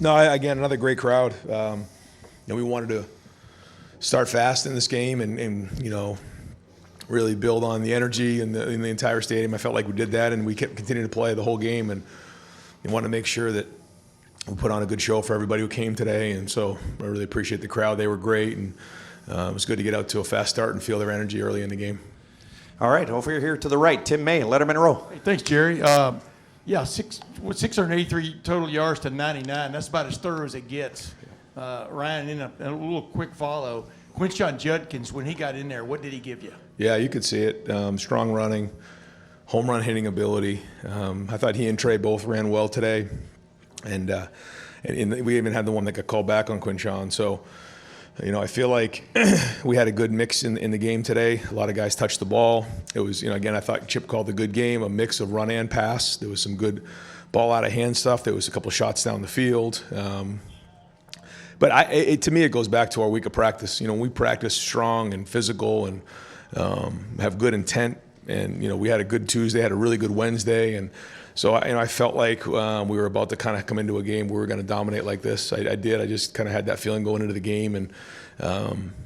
No, again, another great crowd. We wanted to start fast in this game and really build on the energy in the entire stadium. I felt like we did that, and we kept continuing to play the whole game, and we wanted to make sure that we put on a good show for everybody who came today. And so I really appreciate the crowd. They were great, and it was good to get out to a fast start and feel their energy early in the game. All right, over here to the right, Tim May, Letterman Row. Hey, thanks, Jerry. 683 total yards to 99. That's about as thorough as it gets. Ryan, in a little quick follow, Quinshon Judkins, when he got in there, what did he give you? Yeah, you could see it. Strong running, home run hitting ability. I thought he and Trey both ran well today. And we even had the one that got called back on Quinshon. So, I feel like we had a good mix in the game today. A lot of guys touched the ball. It was, again, I thought Chip called a good game, a mix of run and pass. There was some good ball out of hand stuff. There was a couple shots down the field. But to me, it goes back to our week of practice. We practice strong and physical and have good intent. And, we had a good Tuesday, had a really good Wednesday. And so, I felt like we were about to kind of come into a game where we were going to dominate like this. I did. I just kind of had that feeling going into the game. And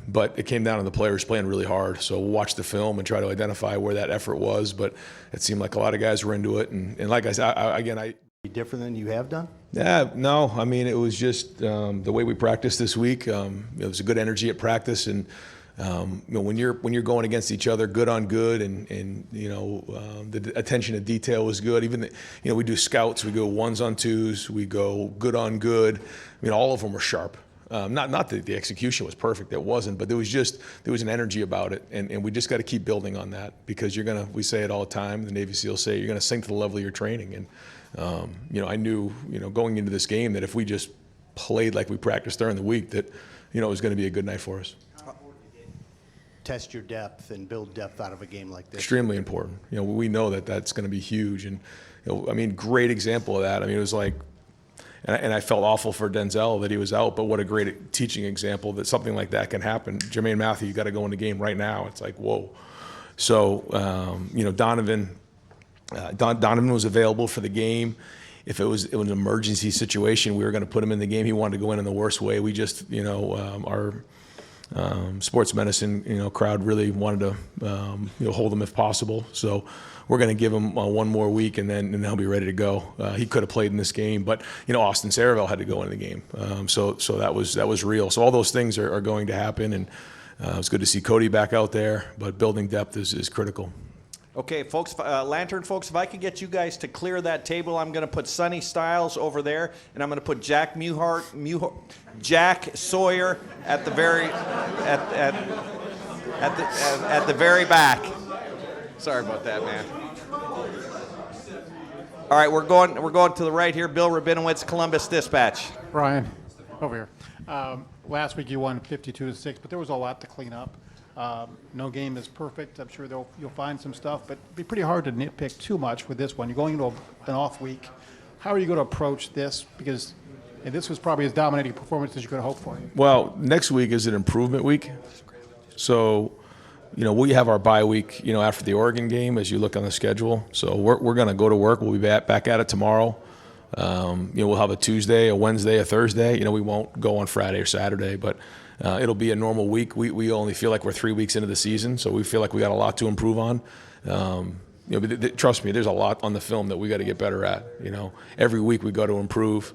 but it came down to the players playing really hard. So we'll watch the film and try to identify where that effort was. But it seemed like a lot of guys were into it. And like I said, different than you have done? Yeah, no. I mean, it was just the way we practiced this week. It was a good energy at practice, and when you're going against each other, good on good, and the attention to detail was good. Even we do scouts, we go ones on twos, we go good on good. I mean, all of them were sharp. Not that the execution was perfect, it wasn't, but there was an energy about it, and we just got to keep building on that, because we say it all the time. The Navy SEALs say you're going to sink to the level of your training, and I knew going into this game that if we just played like we practiced during the week, that it was going to be a good night for us. Test your depth and build depth out of a game like this. Extremely important. We know that that's going to be huge, and great example of that. I mean, it was like. And I felt awful for Denzel that he was out, but what a great teaching example that something like that can happen. Jermaine Matthew, you got to go in the game right now. It's like, whoa. So, Donovan was available for the game. If it was an emergency situation, we were going to put him in the game. He wanted to go in the worst way. We just, our sports medicine, crowd really wanted to, hold him if possible. So we're going to give him one more week, and then he'll be ready to go. He could have played in this game, but Austin Saraville had to go in the game. So that was real. So all those things are going to happen, and it's good to see Cody back out there. But building depth is critical. Okay, folks, Lantern folks, if I could get you guys to clear that table, I'm going to put Sonny Styles over there, and I'm going to put Jack Sawyer at the very at the very back. Sorry about that, man. All right, we're going to the right here. Bill Rabinowitz, Columbus Dispatch. Ryan, over here. Last week you won 52-6, but there was a lot to clean up. No game is perfect. I'm sure you'll find some stuff, but it'd be pretty hard to nitpick too much with this one. You're going into an off week. How are you going to approach this? Because this was probably as dominating a performance as you could have hoped for. Well, next week is an improvement week. So, we have our bye week, after the Oregon game as you look on the schedule. So we're going to go to work. We'll be back at it tomorrow. We'll have a Tuesday, a Wednesday, a Thursday. We won't go on Friday or Saturday, but it'll be a normal week. We only feel like we're 3 weeks into the season, so we feel like we got a lot to improve on. Trust me, there's a lot on the film that we got to get better at. Every week we got to improve,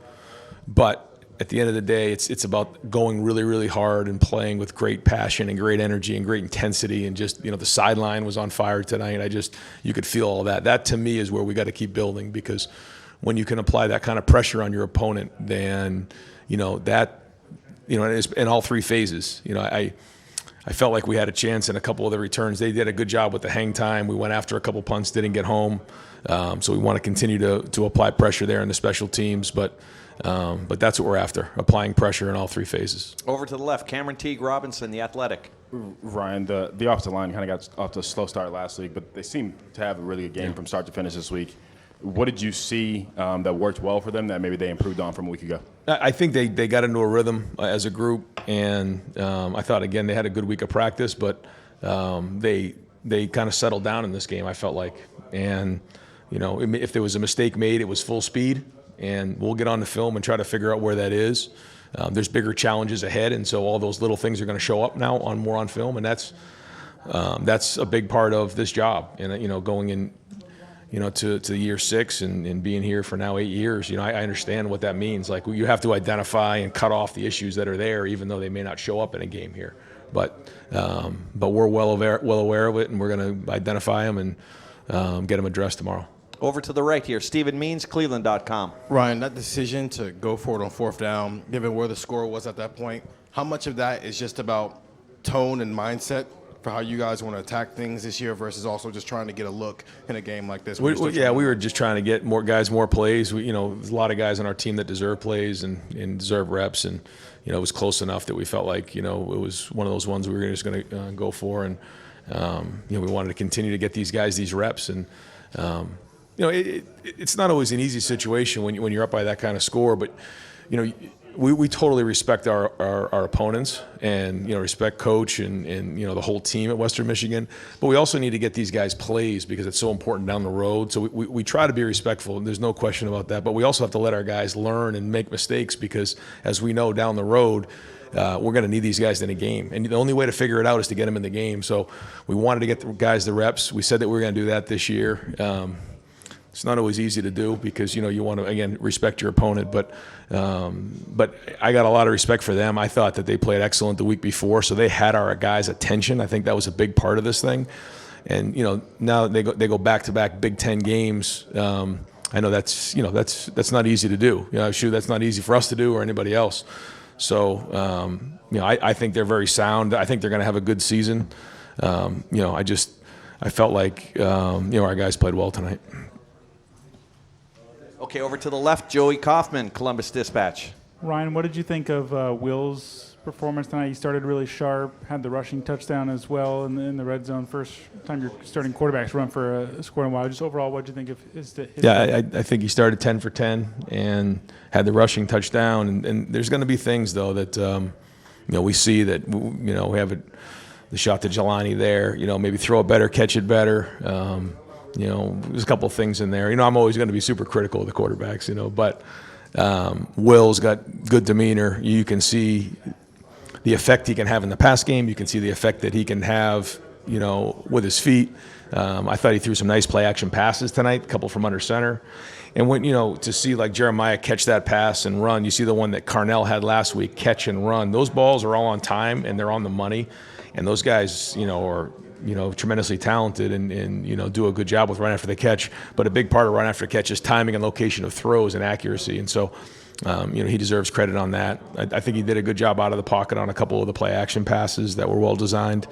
but at the end of the day, it's about going really, really hard and playing with great passion and great energy and great intensity. And just, the sideline was on fire tonight. You could feel all that. That to me is where we got to keep building, because when you can apply that kind of pressure on your opponent, then, it's in all three phases. I felt like we had a chance in a couple of the returns. They did a good job with the hang time. We went after a couple punts, didn't get home. So we want to continue to apply pressure there in the special teams. But that's what we're after, applying pressure in all three phases. Over to the left, Cameron Teague Robinson, The Athletic. Ryan, the offensive line kind of got off to a slow start last week, but they seem to have a really good game from start to finish this week. What did you see that worked well for them that maybe they improved on from a week ago? I think they got into a rhythm as a group, and I thought, again, they had a good week of practice, but they kind of settled down in this game, I felt like. And, if there was a mistake made, it was full speed. and we'll get on the film and try to figure out where that is. There's bigger challenges ahead, and so all those little things are going to show up now on film, and that's a big part of this job. And going in, to year 6 and being here for now 8 years, I understand what that means. Like, you have to identify and cut off the issues that are there, even though they may not show up in a game here. But we're well aware of it, and we're going to identify them and get them addressed tomorrow. Over to the right here, Stephen Means, Cleveland.com. Ryan, that decision to go for it on 4th down, given where the score was at that point, how much of that is just about tone and mindset for how you guys want to attack things this year versus also just trying to get a look in a game like this? We were just trying to get more guys more plays. There's a lot of guys on our team that deserve plays and deserve reps, and it was close enough that we felt like it was one of those ones we were just going to go for, and we wanted to continue to get these guys these reps, and it's not always an easy situation when you're up by that kind of score, but we totally respect our opponents and respect coach and the whole team at Western Michigan, but we also need to get these guys plays because it's so important down the road. So we try to be respectful, and there's no question about that, but we also have to let our guys learn and make mistakes because, as we know, down the road we're going to need these guys in a game, and the only way to figure it out is to get them in the game. So we wanted to get the guys the reps. We said that we were going to do that this year. It's not always easy to do because you want to, again, respect your opponent, but I got a lot of respect for them. I thought that they played excellent the week before, so they had our guys' attention. I think that was a big part of this thing, and now they go back-to-back Big Ten games. I know that's not easy to do. Sure, that's not easy for us to do or anybody else. So I think they're very sound. I think they're going to have a good season. I felt like our guys played well tonight. Okay, over to the left, Joey Kaufman, Columbus Dispatch. Ryan, what did you think of Will's performance tonight? He started really sharp, had the rushing touchdown as well in the red zone. First time your starting quarterbacks run for a score in a while. Just overall, what did you think of his Yeah, I think he started 10 for 10 and had the rushing touchdown. And there's going to be things, though, that we see that we have the shot to Jelani there. Maybe throw it better, catch it better. There's a couple of things in there. I'm always going to be super critical of the quarterbacks, but Will's got good demeanor. You can see the effect he can have in the pass game. You can see the effect that he can have, with his feet. I thought he threw some nice play-action passes tonight, a couple from under center. And when to see like Jeremiah catch that pass and run, you see the one that Carnell had last week, catch and run. Those balls are all on time and they're on the money. And those guys, are tremendously talented and do a good job with run after the catch. But a big part of run after the catch is timing and location of throws and accuracy. And so, he deserves credit on that. I think he did a good job out of the pocket on a couple of the play action passes that were well designed.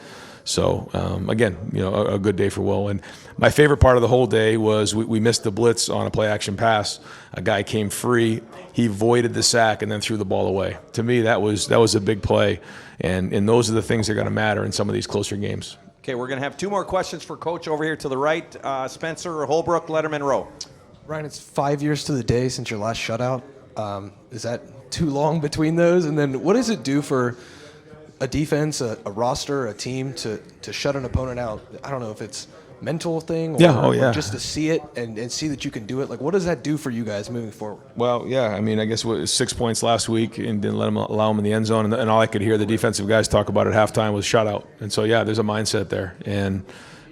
So, again, a good day for Will. And my favorite part of the whole day was we missed the blitz on a play action pass. A guy came free. He voided the sack and then threw the ball away. To me, that was a big play. And those are the things that are going to matter in some of these closer games. Okay, we're going to have 2 more questions for Coach over here to the right. Spencer Holbrook, Letterman Row. Ryan, it's 5 years to the day since your last shutout. Is that too long between those? And then what does it do for a defense, a roster, a team to shut an opponent out? I don't know if it's mental thing or, or just to see it and see that you can do it. Like, what does that do for you guys moving forward? Well, yeah, I mean, I guess it was 6 points last week and didn't allow them in the end zone. And all I could hear the defensive guys talk about at halftime was shutout. And so, yeah, there's a mindset there. And,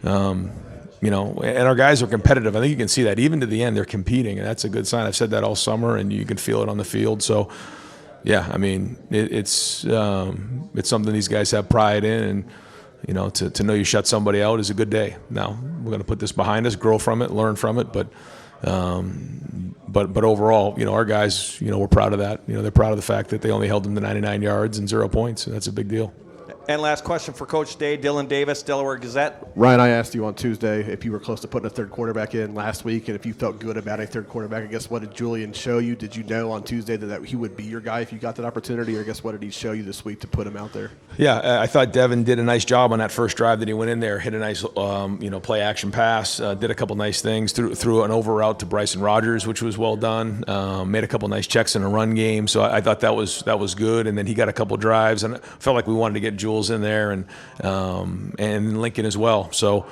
and our guys are competitive. I think you can see that. Even to the end, they're competing, and that's a good sign. I've said that all summer, and you can feel it on the field. So, yeah, I mean, it's something these guys have pride in, and to know you shut somebody out is a good day. Now we're going to put this behind us, grow from it, learn from it, but overall, our guys, we're proud of that. They're proud of the fact that they only held them to 99 yards and 0 points, and that's a big deal. And last question for Coach Day, Dylan Davis, Delaware Gazette. Ryan, I asked you on Tuesday if you were close to putting a third quarterback in last week and if you felt good about a third quarterback. I guess what did Julian show you? Did you know on Tuesday that he would be your guy if you got that opportunity? Or I guess what did he show you this week to put him out there? Yeah, I thought Devin did a nice job on that first drive that he went in there, hit a nice play action pass, did a couple nice things, threw an over route to Bryson Rogers, which was well done, made a couple nice checks in a run game. So I thought that was good. And then he got a couple drives, and I felt like we wanted to get Jules in there and Lincoln as well. So,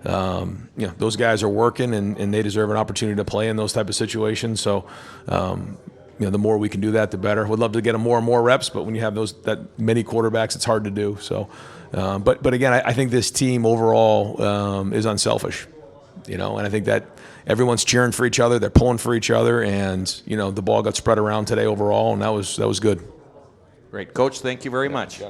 those guys are working and they deserve an opportunity to play in those type of situations. So, the more we can do that, the better. Would love to get them more and more reps, but when you have that many quarterbacks, it's hard to do. So, but again, I think this team overall is unselfish, and I think that everyone's cheering for each other, they're pulling for each other, and the ball got spread around today overall, and that was good. Great, Coach. Thank you very much.